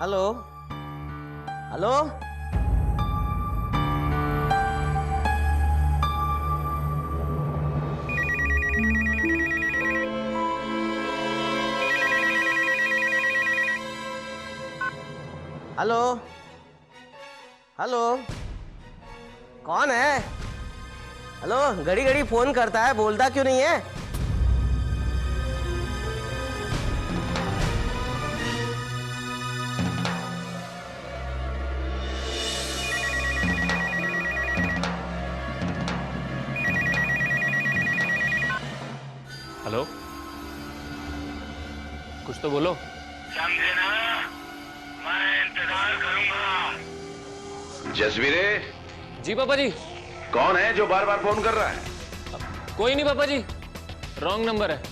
Hello hello. Hello hello, कौन है? Hello, घड़ी घड़ी फोन करता है, बोलता क्यों नहीं है? हेलो, कुछ तो बोलो। समझे ना, मैं इंतजार करूंगा। जसवीरे। जी पापा जी। कौन है जो बार बार फोन कर रहा है? कोई नहीं पापा जी, रॉन्ग नंबर है।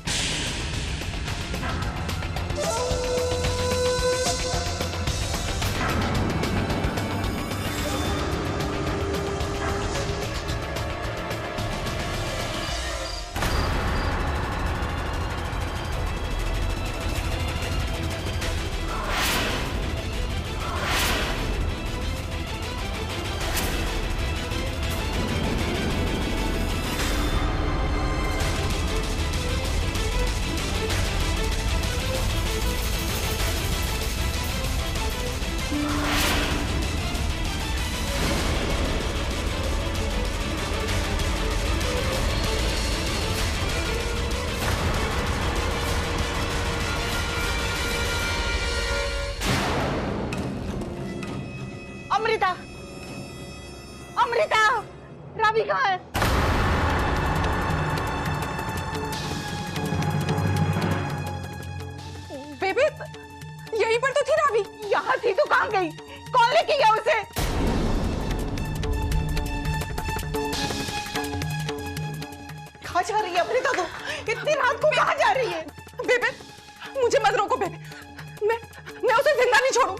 अमृता, अमृता, रावी कहाँ है? बेबी, यहीं पर तो थी रावी। यहाँ थी तो कहाँ गई? कौन लेके गया उसे? कहाँ जा रही है अमृता? तू इतनी रात को कहाँ जा रही है? बेबी, मुझे मत रोको बेबी, मैं उसे जिंदा नहीं छोड़ू।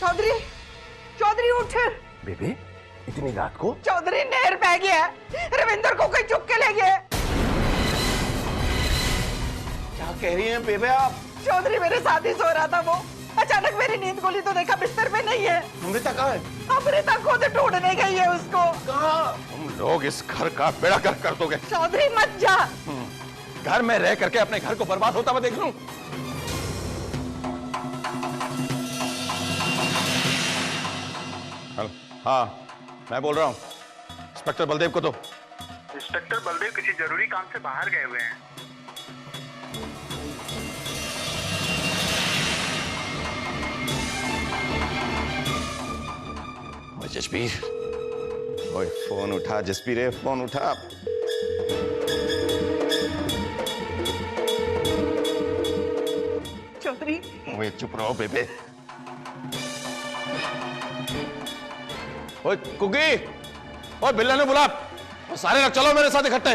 चौधरी, चौधरी उठ। बेबे, इतनी रात को? चौधरी नहर बह गया है, रविंदर को कोई चुप के ले गया। क्या कह रही हैं बेबे आप? चौधरी मेरे साथ ही सो रहा था, वो अचानक मेरी नींद खुली तो देखा बिस्तर पे नहीं है। अमृता कहाँ है? अमृता खुद ढूंढने गई है उसको। कहाँ? तुम लोग इस घर का बेड़ा गर्क कर दोगे। चौधरी मत जा। घर में रह करके अपने घर को बर्बाद होता हुआ देख लूं। हाँ, मैं बोल रहा हूँ। इंस्पेक्टर बलदेव को दो। इंस्पेक्टर बलदेव किसी जरूरी काम से बाहर गए हुए हैं। ओए जसबीर, ओए फोन उठा जसबीर, फोन उठा। चौधरी, ओए चुप रहो बेबे। ओए कुकी, ओए बिल्ला ने बुला। और सारे लोग चलो मेरे साथ इकट्ठे।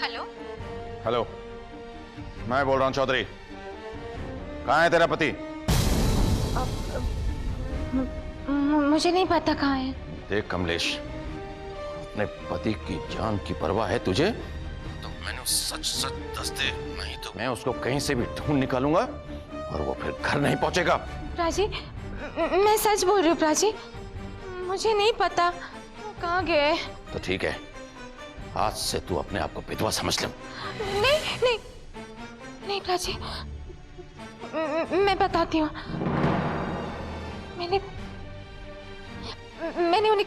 हेलो, हेलो, मैं बोल रहा हूँ चौधरी। कहाँ है तेरा पति? मुझे नहीं पता कहाँ है। देख कमलेश, अपने पति की जान की परवाह है तुझे तो मैंने सच सच दस दे, नहीं तो मैं उसको कहीं से भी ढूंढ निकालूंगा और वो फिर घर नहीं पहुंचेगा। प्राची, मैं सच बोल रही हूँ प्राची, मुझे नहीं पता वो कहाँ गए। तो ठीक है, आज से तू अपने आप को विधवा समझ ले। नहीं नहीं नहीं प्राची, मैं बताती हूँ। मैंने उन्हें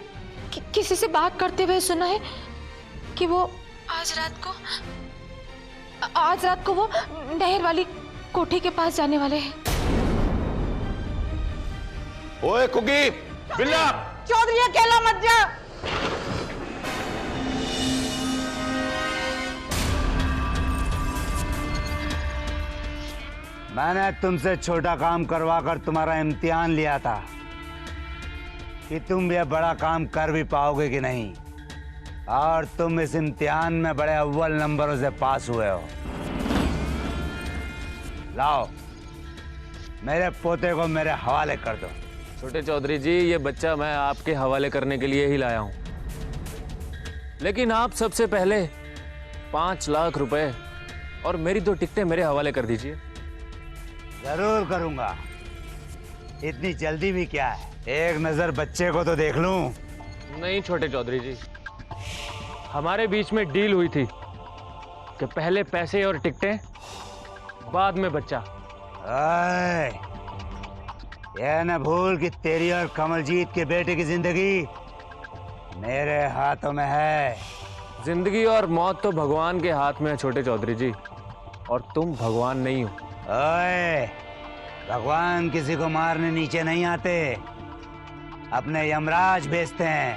किसी से बात करते हुए सुना है कि वो आज रात को वो नहर वाली कोठी के पास जाने वाले हैं। ओए कुकी, बिल्ला। चौधरी अकेला मत जा। मैंने तुमसे छोटा काम करवा कर तुम्हारा इम्तिहान लिया था कि तुम ये बड़ा काम कर भी पाओगे कि नहीं, और तुम इस इम्तिहान में बड़े अव्वल नंबरों से पास हुए हो। लाओ, मेरे पोते को मेरे हवाले कर दो। छोटे चौधरी जी, ये बच्चा मैं आपके हवाले करने के लिए ही लाया हूं, लेकिन आप सबसे पहले 5 लाख रुपए और मेरी 2 टिकटें मेरे हवाले कर दीजिए। जरूर करूंगा, इतनी जल्दी भी क्या है, एक नजर बच्चे को तो देख लूं। नहीं छोटे चौधरी जी, हमारे बीच में डील हुई थी कि पहले पैसे और टिकटें, बाद में बच्चा। ओए, यह न भूल कि तेरी और कमलजीत के बेटे की जिंदगी मेरे हाथों में है। जिंदगी और मौत तो भगवान के हाथ में है छोटे चौधरी जी, और तुम भगवान नहीं हो। ओए, भगवान किसी को मारने नीचे नहीं आते, अपने यमराज भेजते हैं।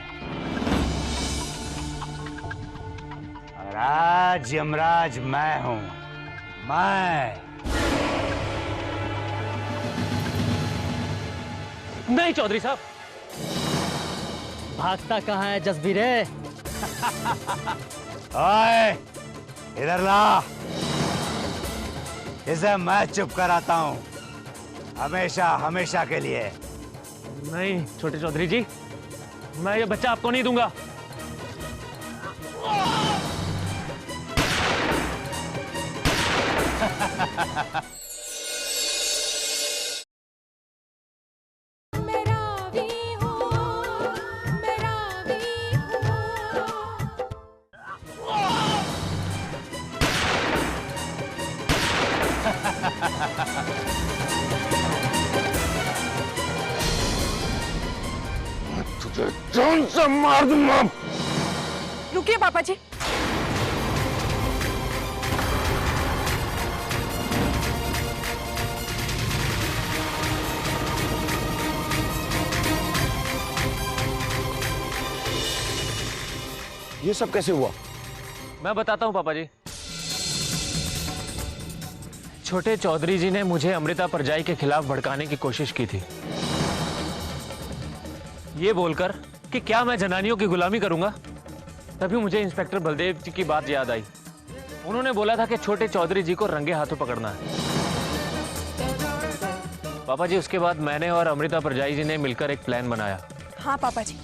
और आज यमराज मैं हूं, मैं। नहीं चौधरी साहब। भागता कहाँ है जसबीरे? ओए, इधर ला, इसे मैं चुप कराता हूं, हमेशा हमेशा के लिए। नहीं छोटे चौधरी जी, मैं ये बच्चा आपको नहीं दूंगा। तुझे जान से मार दूंगा। रुकिए पापा जी। ये सब कैसे हुआ? मैं बताता हूं पापा जी। छोटे चौधरी जी ने मुझे अमृता परजाई के खिलाफ भड़काने की कोशिश की थी, ये बोलकर कि क्या मैं जनानियों की गुलामी करूंगा। तभी मुझे इंस्पेक्टर बलदेव जी की बात याद आई। उन्होंने बोला था कि छोटे चौधरी जी को रंगे हाथों पकड़ना है। पापा जी, उसके बाद मैंने और अमृता परजाई जी ने मिलकर एक प्लान बनाया। हाँ पापा जी,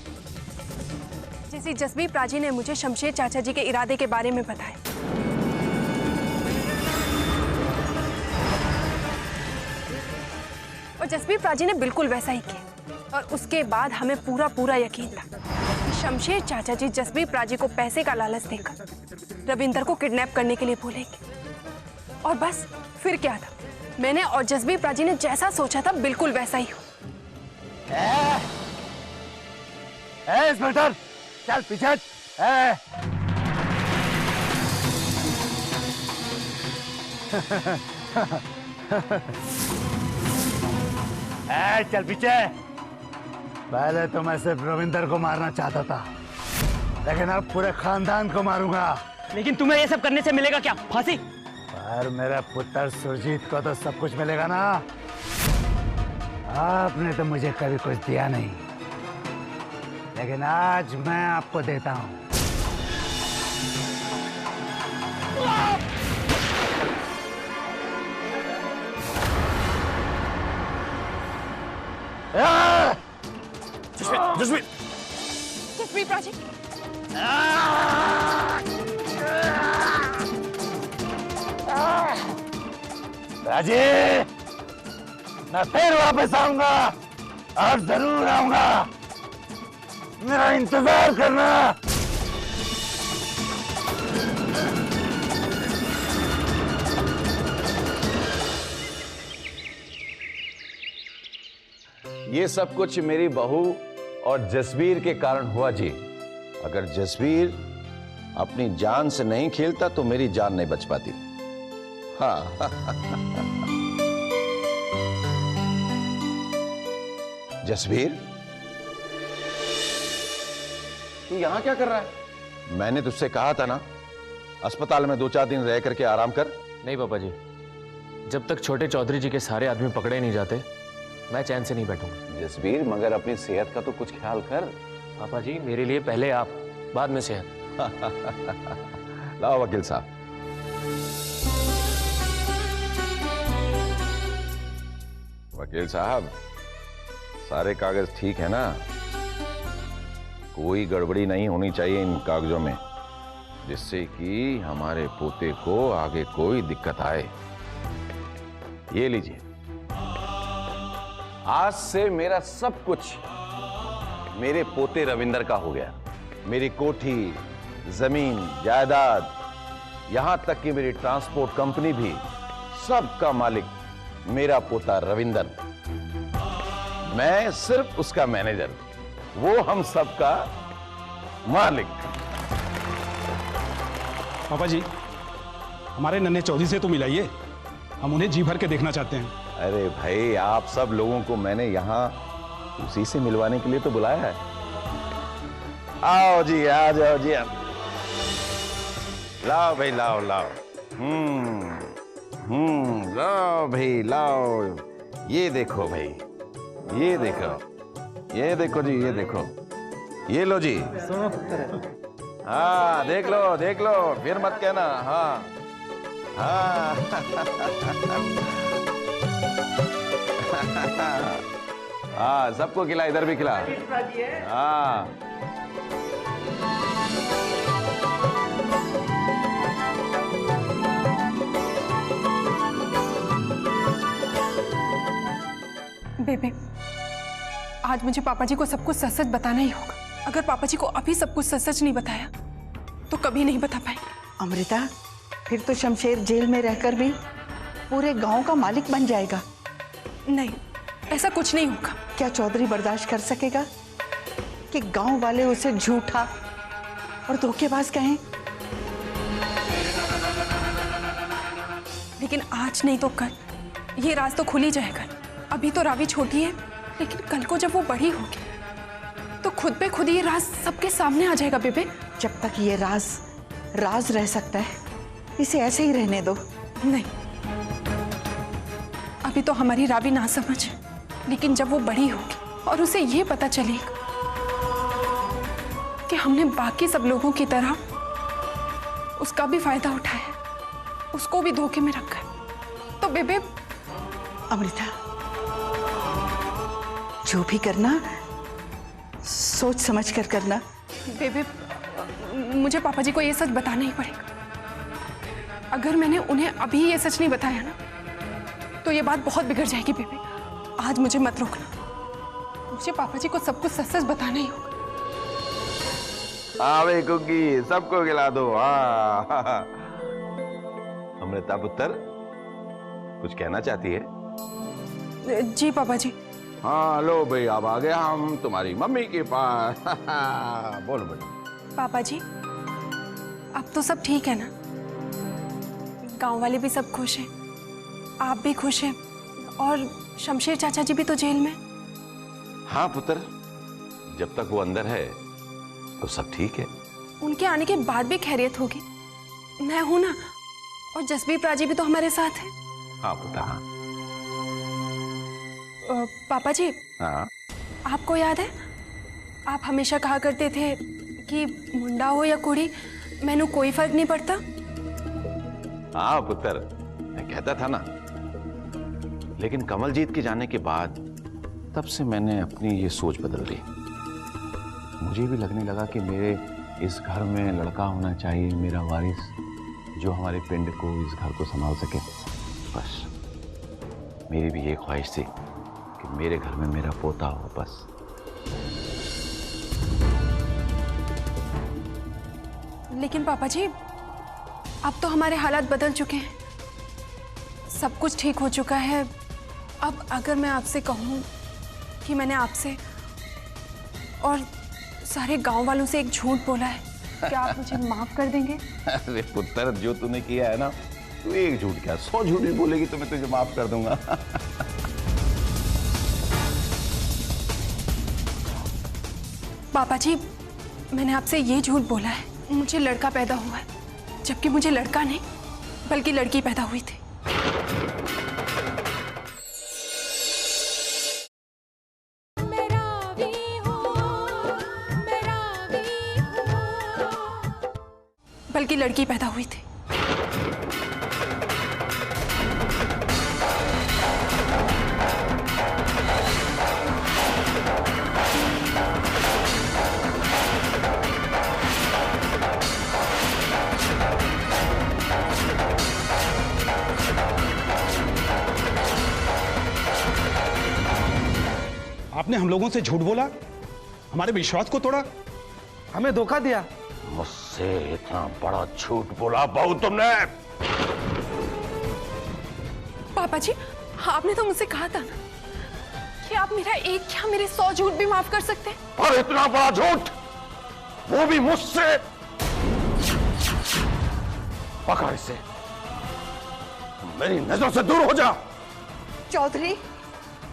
जैसे जसबीर प्राची ने मुझे शमशेर चाचा जी के इरादे के बारे में बताया, और जसबीर प्राची ने बिल्कुल वैसा ही किया। और उसके बाद हमें पूरा पूरा यकीन था कि शमशेर चाचा जी जसबीर प्राची को पैसे का लालच देकर रविंदर को किडनैप करने के लिए बोलेंगे। और बस फिर क्या था, मैंने और जसबीर प्राची ने जैसा सोचा था बिल्कुल वैसा ही हुआ। इंस्पेक्टर, चल पीछे हट। चल पीछे। पहले तो मैं सिर्फ रविंदर को मारना चाहता था, लेकिन अब पूरे खानदान को मारूंगा। लेकिन तुम्हें ये सब करने से मिलेगा क्या? फांसी? पर मेरे पुत्र सुरजीत को तो सब कुछ मिलेगा ना। आपने तो मुझे कभी कुछ दिया नहीं, लेकिन आज मैं आपको देता हूं। जसबीर प्राची, राजी, मैं फिर वापस आऊंगा और जरूर आऊंगा। मेरा इंतजार करना। ये सब कुछ मेरी बहू और जसबीर के कारण हुआ जी। अगर जसबीर अपनी जान से नहीं खेलता तो मेरी जान नहीं बच पाती। हाँ। जसबीर, तू यहां क्या कर रहा है? मैंने तुझसे कहा था ना, अस्पताल में 2-4 दिन रह करके आराम कर। नहीं पापा जी, जब तक छोटे चौधरी जी के सारे आदमी पकड़े नहीं जाते मैं चैन से नहीं बैठूंगा। जसबीर, मगर अपनी सेहत का तो कुछ ख्याल कर। पापा जी, मेरे लिए पहले आप, बाद में सेहत। लाओ वकील साहब। वकील साहब, सारे कागज ठीक है ना? कोई गड़बड़ी नहीं होनी चाहिए इन कागजों में, जिससे कि हमारे पोते को आगे कोई दिक्कत आए। ये लीजिए, आज से मेरा सब कुछ मेरे पोते रविंदर का हो गया। मेरी कोठी, जमीन, जायदाद, यहां तक कि मेरी ट्रांसपोर्ट कंपनी भी, सबका मालिक मेरा पोता रविंदर। मैं सिर्फ उसका मैनेजर, वो हम सबका मालिक। पापा जी, हमारे नन्हे चौधरी से तो मिलाइए, हम उन्हें जी भर के देखना चाहते हैं। अरे भाई, आप सब लोगों को मैंने यहां उसी से मिलवाने के लिए तो बुलाया है। आओ जी, आ जाओ जी। लाओ भाई, लाओ लाओ। लाओ भाई, लाओ। ये देखो भाई, ये देखो, ये देखो जी, ये देखो, ये लो जी। हाँ, देख लो, देख लो, फिर मत कहना। हाँ हाँ। हाँ, सबको खिला, इधर भी खिला। हाँ। बेबे, आज मुझे पापा जी को सब कुछ सच सच बताना ही होगा। अगर पापा जी को अभी सब कुछ सच सच नहीं बताया तो कभी नहीं बता पाएंगे। अमृता, फिर तो शमशेर जेल में रहकर भी पूरे गांव का मालिक बन जाएगा। नहीं, ऐसा कुछ नहीं होगा। क्या चौधरी बर्दाश्त कर सकेगा कि गांव वाले उसे झूठा और धोखेबाज कहें? लेकिन आज नहीं तो कल ये राज तो खुल ही जाएगा। अभी तो रावी छोटी है, लेकिन कल को जब वो बड़ी होगी तो खुद पे खुद ये राज सबके सामने आ जाएगा। बेबे, जब तक ये राज राज रह सकता है, इसे ऐसे ही रहने दो। नहीं, अभी तो हमारी रावी ना समझ है, लेकिन जब वो बड़ी होगी और उसे ये पता चलेगा कि हमने बाकी सब लोगों की तरह उसका भी फायदा उठाया, उसको भी धोखे में रखा है, तो बेबे। अमृता, जो भी करना सोच समझ कर करना। बेबे, मुझे पापा जी को ये सच बताना ही पड़ेगा। अगर मैंने उन्हें अभी ये सच नहीं बताया ना तो ये बात बहुत बिगड़ जाएगी। बेबे, आज मुझे मत रोकना, मुझे पापा जी को सब कुछ सच सच बताना ही होगा। हाँ भाई, कुकी सबको खिला दो। हाँ। अमृता पुत्र, कुछ कहना चाहती है? जी पापा जी। हाँ, लो भाई, अब आ गया हम तुम्हारी मम्मी के पास। बोलो बेटा। पापा जी, अब तो सब ठीक है ना? गांव वाले भी सब खुश हैं, आप भी खुश हैं, और शमशेर चाचा जी भी तो जेल में। हाँ पुत्र, जब तक वो अंदर है तो सब ठीक है। उनके आने के बाद भी खैरियत होगी। मैं हूं ना, और जसबीर प्राजी भी तो हमारे साथ है। हाँ पुत्र, हाँ। पापा जी, हाँ। आपको याद है, आप हमेशा कहा करते थे कि मुंडा हो या कुड़ी, मैनू कोई फर्क नहीं पड़ता। हाँ पुत्र, मैं कहता था ना, लेकिन कमलजीत के जाने के बाद तब से मैंने अपनी ये सोच बदल ली। मुझे भी लगने लगा कि मेरे इस घर में लड़का होना चाहिए, मेरा वारिस, जो हमारे पिंड को, इस घर को संभाल सके। बस मेरी भी ये ख्वाहिश थी कि मेरे घर में मेरा पोता हो, बस। लेकिन पापा जी, अब तो हमारे हालात बदल चुके हैं, सब कुछ ठीक हो चुका है। अब अगर मैं आपसे कहूँ कि मैंने आपसे और सारे गांव वालों से एक झूठ बोला है, क्या आप मुझे माफ कर देंगे? अरे पुत्र, जो तूने किया है ना, तू एक झूठ क्या 100 झूठ भी बोलेगी तो मैं तुझे माफ कर दूंगा। पापा जी, मैंने आपसे ये झूठ बोला है, मुझे लड़का पैदा हुआ है, जबकि मुझे लड़का नहीं बल्कि लड़की पैदा हुई थी। बल्कि लड़की पैदा हुई थी। आपने हम लोगों से झूठ बोला, हमारे विश्वास को तोड़ा, हमें धोखा दिया। मुझसे इतना बड़ा झूठ बोला बहू तुमने। पापा जी, आपने तो मुझसे कहा था ना कि आप मेरा एक क्या मेरे 100 झूठ भी माफ कर सकते हैं। और इतना बड़ा झूठ, वो भी मुझसे। पकड़ इसे, मेरी नजर से दूर हो जा। चौधरी,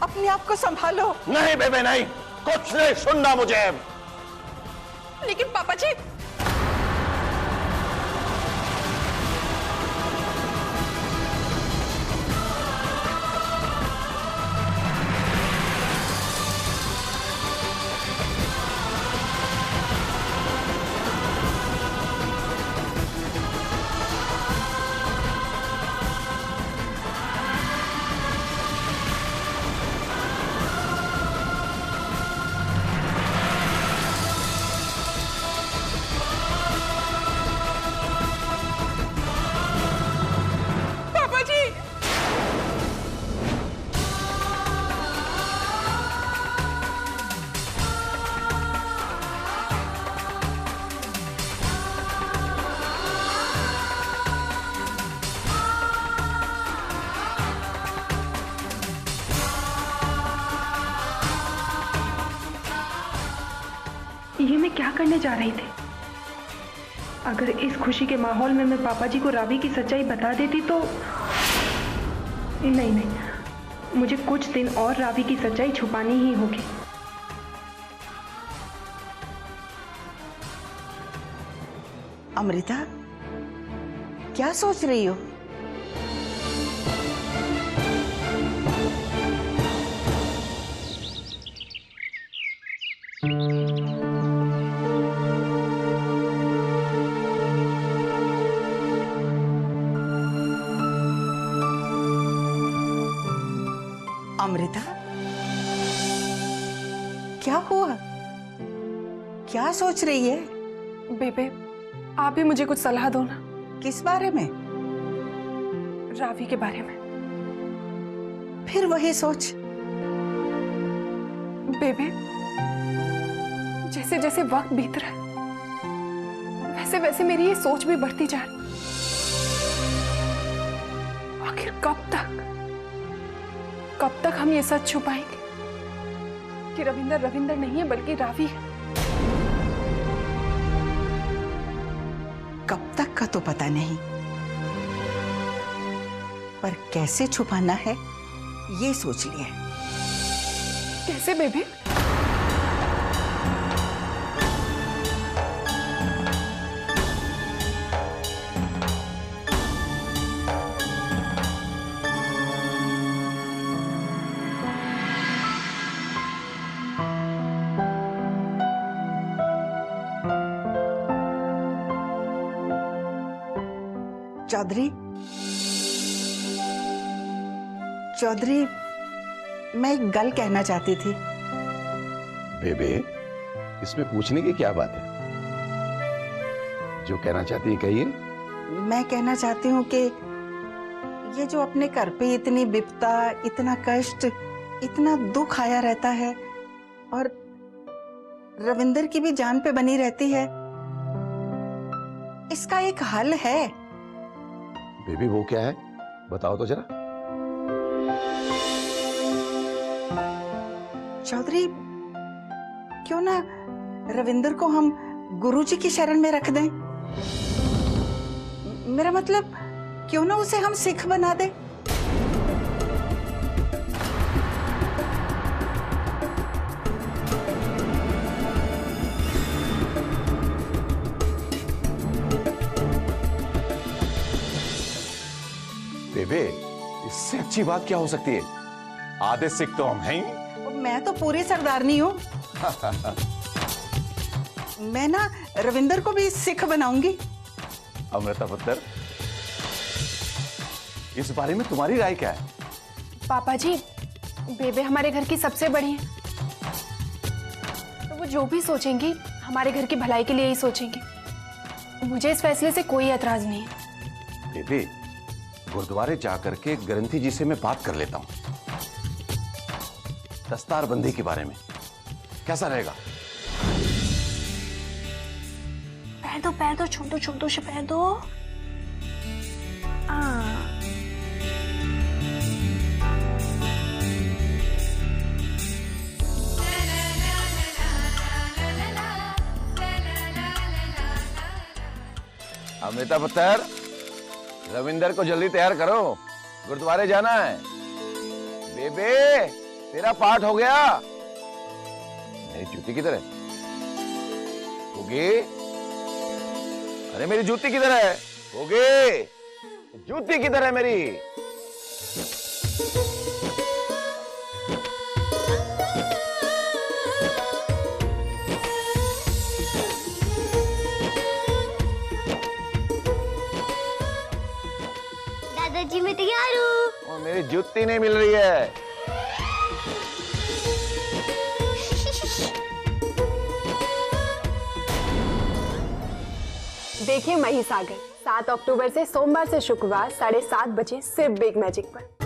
अपने आप को संभालो। नहीं बेबे नहीं, कुछ नहीं सुनना मुझे। लेकिन पापा जी, ये मैं क्या करने जा रही थी? अगर इस खुशी के माहौल में मैं पापा जी को रावी की सच्चाई बता देती तो नहीं, मुझे कुछ दिन और रावी की सच्चाई छुपानी ही होगी। अमृता, क्या सोच रही हो? अमृता, क्या हुआ? क्या सोच रही है? बेबे, आप भी मुझे कुछ सलाह दो ना। किस बारे में? रावी के बारे में। फिर वही सोच। बेबे, जैसे जैसे वक्त बीत रहा है वैसे वैसे मेरी ये सोच भी बढ़ती जा रही। आखिर कब तक हम ये सच छुपाएंगे कि रविंदर नहीं है बल्कि रावी है। कब तक का तो पता नहीं, पर कैसे छुपाना है ये सोच लिया। कैसे बेबे? चौधरी, मैं एक गल कहना चाहती थी। बेबे, इसमें पूछने की क्या बात है? जो कहना चाहती है कहिए। मैं कहना चाहती हूँ कि ये जो अपने घर पे इतनी विपदा, इतना कष्ट, इतना दुख आया रहता है और रविंदर की भी जान पे बनी रहती है, इसका एक हल है। बेबी, वो क्या है? बताओ तो जरा। चौधरी, क्यों ना रविंदर को हम गुरुजी की शरण में रख दें? मेरा मतलब, क्यों ना उसे हम सिख बना दें? बेबे, इससे अच्छी बात क्या हो सकती है? आधे सिख तो हम हैं ही। मैं तो पूरी सरदारनी हूँ। मैं ना रविंदर को भी सिख बनाऊंगी। अमृता पुत्र, इस बारे में तुम्हारी राय क्या है? पापा जी, बेबे हमारे घर की सबसे बड़ी है, तो वो जो भी सोचेंगी हमारे घर की भलाई के लिए ही सोचेंगी। मुझे इस फैसले से कोई एतराज नहीं है। बेबे, गुरुद्वारे जाकर के ग्रंथी जी से मैं बात कर लेता हूँ दस्तारबंदी के बारे में। कैसा रहेगा? पैर दो छोटू से पैर दो। अमृता पुत्र, रविंदर को जल्दी तैयार करो, गुरुद्वारे जाना है। बेबे, तेरा पाठ हो गया। मेरी जूती किधर है? होगी? अरे मेरी जूती किधर है? होगी? जूती किधर है मेरी? दादाजी मैं तैयार हूँ। और मेरी जूती नहीं मिल रही है। देखिए महिसागर 7 अक्टूबर से सोमवार से शुक्रवार 7:30 बजे सिर्फ बिग मैजिक पर।